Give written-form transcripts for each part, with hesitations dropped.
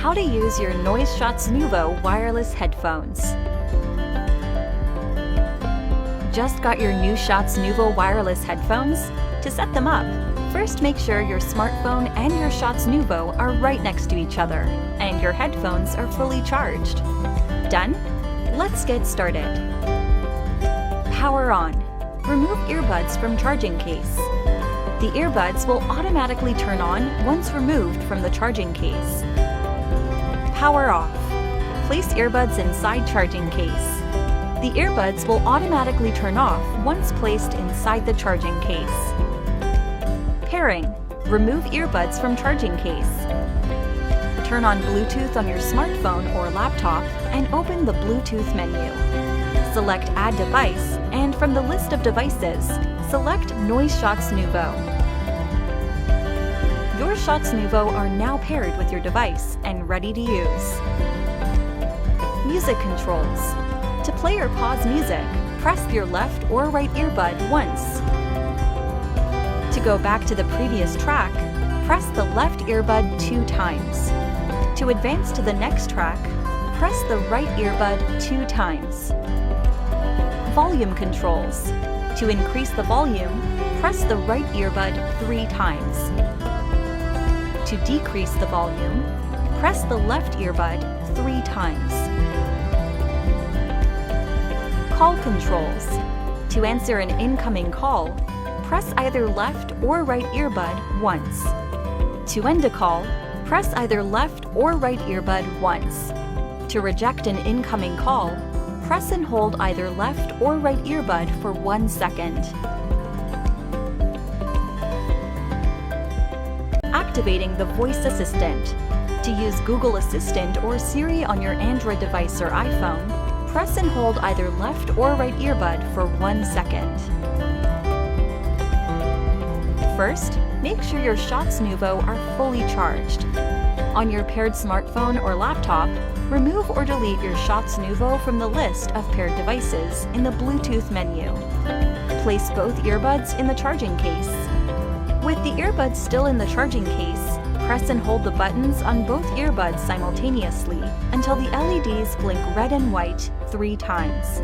how to use your Shots Nuvo wireless headphones. Just got your new Shots Nuvo wireless headphones? To set them up, first make sure your smartphone and your Shots Nuvo are right next to each other, and your headphones are fully charged. Done? Let's get started. Power on. Remove earbuds from charging case. The earbuds will automatically turn on once removed from the charging case. Power off. Place earbuds inside charging case. The earbuds will automatically turn off once placed inside the charging case. Pairing. Remove earbuds from charging case. Turn on Bluetooth on your smartphone or laptop and open the Bluetooth menu. Select Add Device, and from the list of devices, select Shots Nuvo. Your Shots Nuvo are now paired with your device and ready to use. Music controls. To play or pause music, press your left or right earbud once. To go back to the previous track, press the left earbud 2 times. To advance to the next track, press the right earbud 2 times. Volume controls. To increase the volume, press the right earbud 3 times. To decrease the volume, press the left earbud 3 times. Call controls. To answer an incoming call, press either left or right earbud once. To end a call, press either left or right earbud once. To reject an incoming call, press and hold either left or right earbud for 1 second. Activating the voice assistant. To use Google Assistant or Siri on your Android device or iPhone, press and hold either left or right earbud for 1 second. First, make sure your Shots Nuvo are fully charged. On your paired smartphone or laptop, remove or delete your Shots Nuvo from the list of paired devices in the Bluetooth menu. Place both earbuds in the charging case. With the earbuds still in the charging case, press and hold the buttons on both earbuds simultaneously until the LEDs blink red and white 3 times.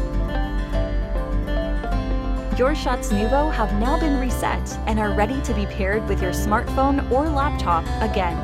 Your Shots Nuvo have now been reset and are ready to be paired with your smartphone or laptop again.